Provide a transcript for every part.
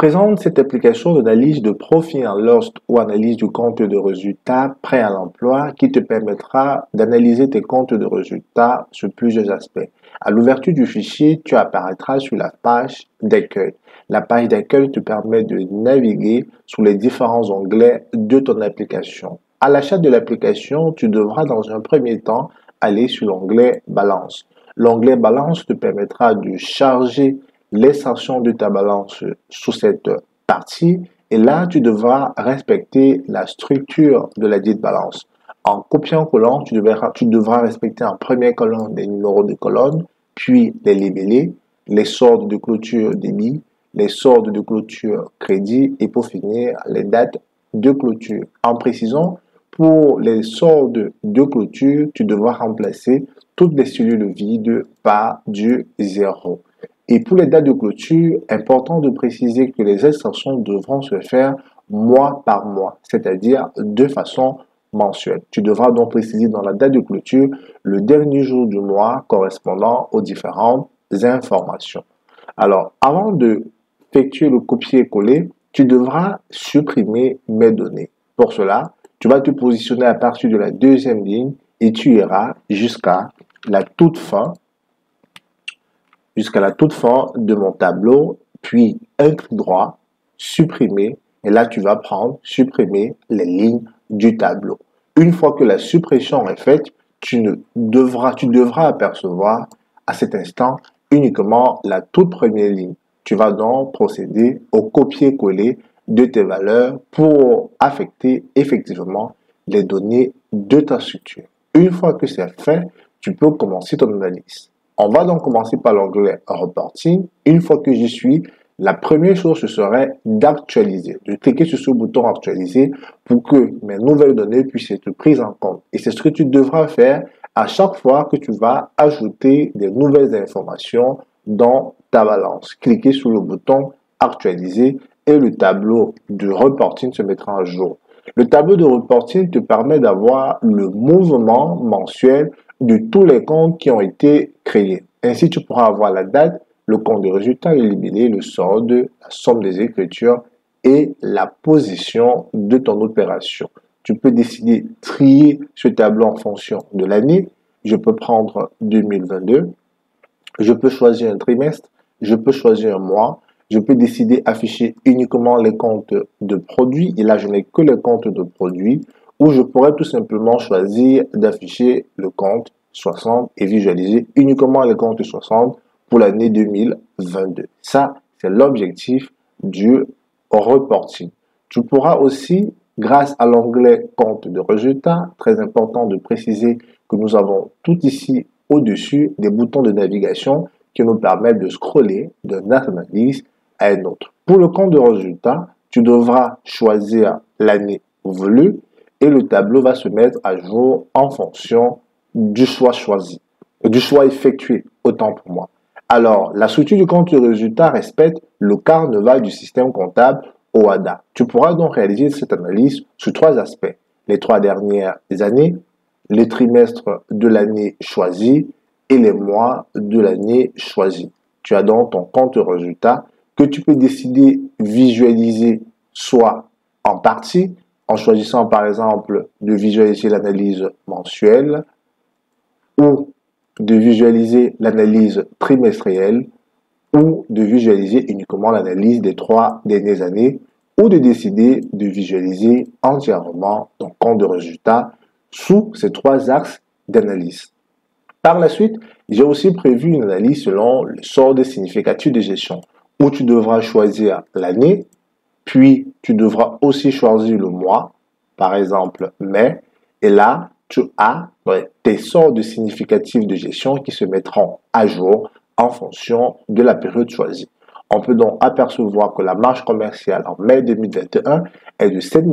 présente cette application d'analyse de profit and loss ou analyse du compte de résultats prêt à l'emploi qui te permettra d'analyser tes comptes de résultats sur plusieurs aspects. À l'ouverture du fichier, tu apparaîtras sur la page d'accueil. La page d'accueil te permet de naviguer sur les différents onglets de ton application. À l'achat de l'application, tu devras dans un premier temps aller sur l'onglet Balance. L'onglet Balance te permettra de charger les sanctions de ta balance sous cette partie et là, tu devras respecter la structure de la dite balance. En copiant-collant, tu devras respecter en première colonne les numéros de colonne, puis les libellés, les soldes de clôture débit, les soldes de clôture crédit et pour finir, les dates de clôture. En précisant, pour les soldes de clôture, tu devras remplacer toutes les cellules vides par du 0. Et pour les dates de clôture, important de préciser que les extractions devront se faire mois par mois, c'est-à-dire de façon mensuelle. Tu devras donc préciser dans la date de clôture le dernier jour du mois correspondant aux différentes informations. Alors, avant de effectuer le copier-coller, tu devras supprimer mes données. Pour cela, tu vas te positionner à partir de la deuxième ligne et tu iras jusqu'à la toute fin de mon tableau, puis un clic droit, supprimer, et là tu vas prendre, supprimer les lignes du tableau. Une fois que la suppression est faite, tu devras apercevoir à cet instant uniquement la toute première ligne. Tu vas donc procéder au copier-coller de tes valeurs pour affecter effectivement les données de ta structure. Une fois que c'est fait, tu peux commencer ton analyse. On va donc commencer par l'onglet Reporting. Une fois que j'y suis, la première chose, ce serait d'actualiser, de cliquer sur ce bouton Actualiser pour que mes nouvelles données puissent être prises en compte. Et c'est ce que tu devras faire à chaque fois que tu vas ajouter des nouvelles informations dans ta balance. Cliquez sur le bouton Actualiser et le tableau de reporting se mettra à jour. Le tableau de reporting te permet d'avoir le mouvement mensuel de tous les comptes qui ont été créés. Ainsi, tu pourras avoir la date, le compte de résultat, le libellé, le solde, la somme des écritures et la position de ton opération. Tu peux décider de trier ce tableau en fonction de l'année. Je peux prendre 2022. Je peux choisir un trimestre. Je peux choisir un mois. Je peux décider d'afficher uniquement les comptes de produits. Et là, je n'ai que les comptes de produits. Ou je pourrais tout simplement choisir d'afficher le compte 60 et visualiser uniquement les comptes 60 pour l'année 2022. Ça, c'est l'objectif du reporting. Tu pourras aussi, grâce à l'onglet compte de résultats, très important de préciser que nous avons tout ici au-dessus des boutons de navigation qui nous permettent de scroller d'une analyse à un autre. Pour le compte de résultats, tu devras choisir l'année voulue et le tableau va se mettre à jour en fonction du choix choisi, du choix effectué, autant pour moi. Alors, la structure du compte de résultat respecte le carnaval du système comptable OHADA. Tu pourras donc réaliser cette analyse sur trois aspects. Les 3 dernières années, les trimestres de l'année choisie et les mois de l'année choisie. Tu as donc ton compte de résultat que tu peux décider visualiser soit en partie, en choisissant par exemple de visualiser l'analyse mensuelle ou de visualiser l'analyse trimestrielle ou de visualiser uniquement l'analyse des 3 dernières années ou de décider de visualiser entièrement ton compte de résultat sous ces 3 axes d'analyse. Par la suite, j'ai aussi prévu une analyse selon le solde significatif de gestion où tu devras choisir l'année, puis tu devras aussi choisir le mois, par exemple mai, et là, tu as tes soldes significatifs de gestion qui se mettront à jour en fonction de la période choisie. On peut donc apercevoir que la marge commerciale en mai 2021 est de 7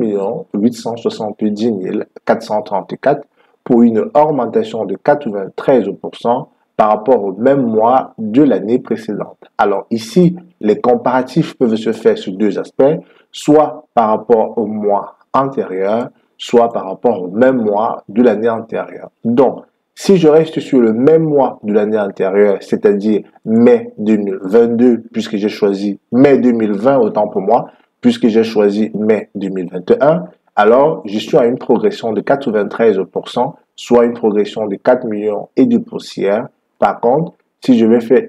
870 434 pour une augmentation de 93% par rapport au même mois de l'année précédente. Alors ici, les comparatifs peuvent se faire sur 2 aspects, soit par rapport au mois antérieur, soit par rapport au même mois de l'année antérieure. Donc, Si je reste sur le même mois de l'année antérieure, c'est-à-dire mai 2022, puisque j'ai choisi mai 2020, autant pour moi, puisque j'ai choisi mai 2021, alors je suis à une progression de 93%, soit une progression de 4 millions et de poussières. Par contre, si je vais faire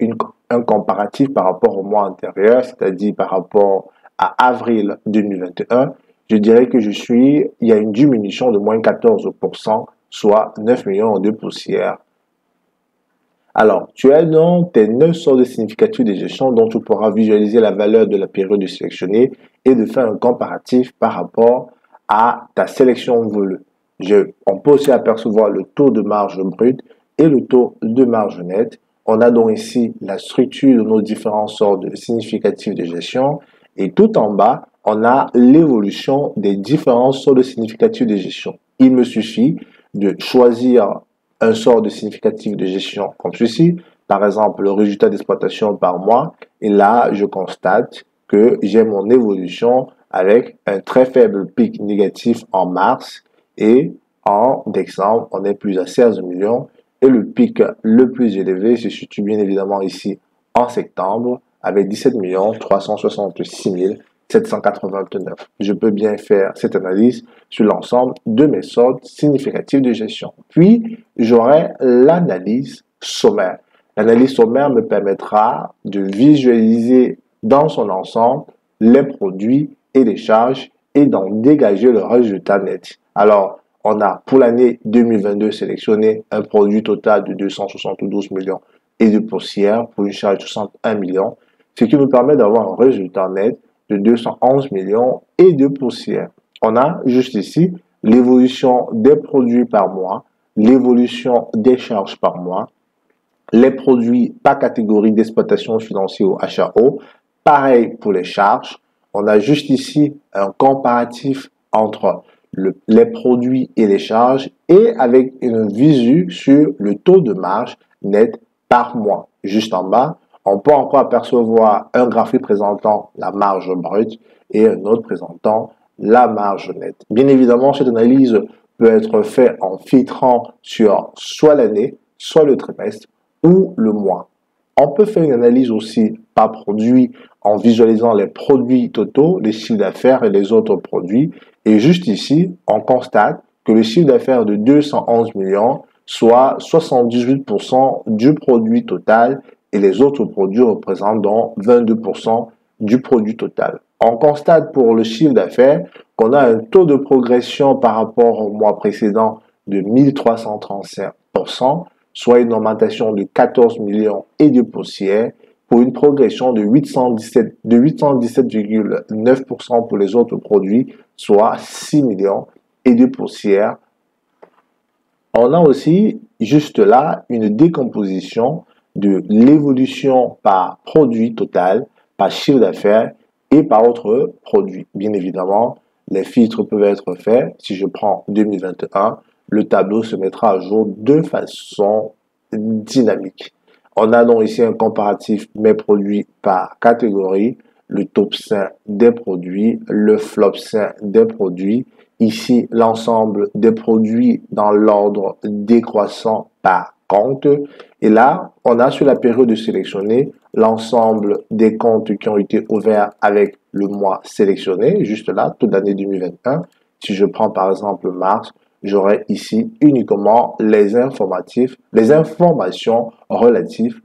un comparatif par rapport au mois antérieur, c'est-à-dire par rapport à avril 2021, je dirais que il y a une diminution de moins 14%, soit 9 millions de poussières. Alors, tu as donc tes 9 sortes de significatifs de gestion dont tu pourras visualiser la valeur de la période sélectionnée et de faire un comparatif par rapport à ta sélection voulue. On peut aussi apercevoir le taux de marge brute et le taux de marge nette. On a donc ici la structure de nos différentes sortes de significatifs de gestion et tout en bas, on a l'évolution des différentes sortes de significatifs de gestion. Il me suffit de choisir un sort de significatif de gestion comme ceci, par exemple le résultat d'exploitation par mois, et là je constate que j'ai mon évolution avec un très faible pic négatif en mars et en décembre on est plus à 16 millions et le pic le plus élevé se situe bien évidemment ici en septembre avec 17 366 789. Je peux bien faire cette analyse sur l'ensemble de mes sortes significatives de gestion. Puis, j'aurai l'analyse sommaire. L'analyse sommaire me permettra de visualiser dans son ensemble les produits et les charges et d'en dégager le résultat net. Alors, on a pour l'année 2022 sélectionné un produit total de 272 millions et de poussières pour une charge de 61 millions, ce qui nous permet d'avoir un résultat net de 211 millions et de poussières. On a juste ici l'évolution des produits par mois, l'évolution des charges par mois, les produits par catégorie d'exploitation financière ou HAO. Pareil pour les charges. On a juste ici un comparatif entre les produits et les charges et avec une visu sur le taux de marge net par mois. Juste en bas, on peut encore apercevoir un graphique présentant la marge brute et un autre présentant la marge nette. Bien évidemment, cette analyse peut être faite en filtrant sur soit l'année, soit le trimestre ou le mois. On peut faire une analyse aussi par produit en visualisant les produits totaux, les chiffres d'affaires et les autres produits. Et juste ici, on constate que le chiffre d'affaires de 211 millions, soit 78% du produit total, et les autres produits représentent donc 22% du produit total. On constate pour le chiffre d'affaires qu'on a un taux de progression par rapport au mois précédent de 1335%, soit une augmentation de 14 millions et de poussières, pour une progression de 817,9% pour les autres produits, soit 6 millions et de poussières. On a aussi juste là une décomposition de l'évolution par produit total, par chiffre d'affaires et par autres produits. Bien évidemment, les filtres peuvent être faits. Si je prends 2021, le tableau se mettra à jour de façon dynamique. On a donc ici un comparatif mes produits par catégorie, le top 5 des produits, le flop 5 des produits. Ici, l'ensemble des produits dans l'ordre décroissant par compte. Et là, on a sur la période sélectionnée l'ensemble des comptes qui ont été ouverts avec le mois sélectionné, juste là, toute l'année 2021. Si je prends par exemple mars, j'aurai ici uniquement les informations relatives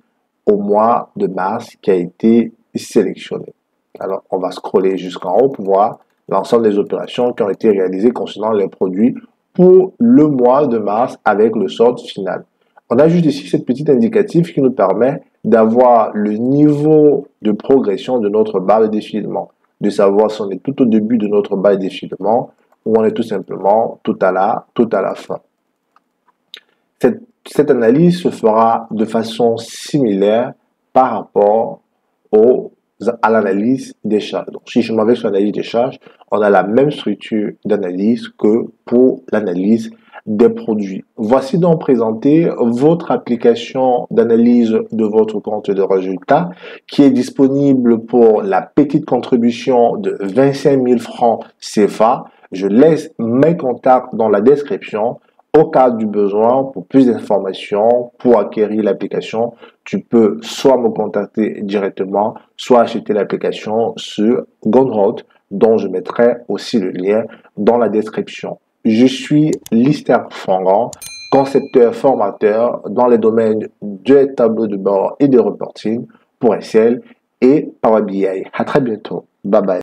au mois de mars qui a été sélectionné. Alors, on va scroller jusqu'en haut pour voir l'ensemble des opérations qui ont été réalisées concernant les produits pour le mois de mars avec le solde final. On a juste ici cette petite indicatif qui nous permet d'avoir le niveau de progression de notre barre de défilement, de savoir si on est tout au début de notre barre de défilement ou on est tout simplement tout à la fin. Cette analyse se fera de façon similaire par rapport à l'analyse des charges. Donc, si je m'en vais sur l'analyse des charges, on a la même structure d'analyse que pour l'analyse des produits. Voici donc présenté votre application d'analyse de votre compte de résultat qui est disponible pour la petite contribution de 25 000 francs CFA. Je laisse mes contacts dans la description. Au cas du besoin, pour plus d'informations, pour acquérir l'application, tu peux soit me contacter directement, soit acheter l'application sur Gumroad, dont je mettrai aussi le lien dans la description. Je suis Lister Fangan, concepteur formateur dans les domaines de tableaux de bord et de reporting pour Excel et Power BI. À très bientôt. Bye bye.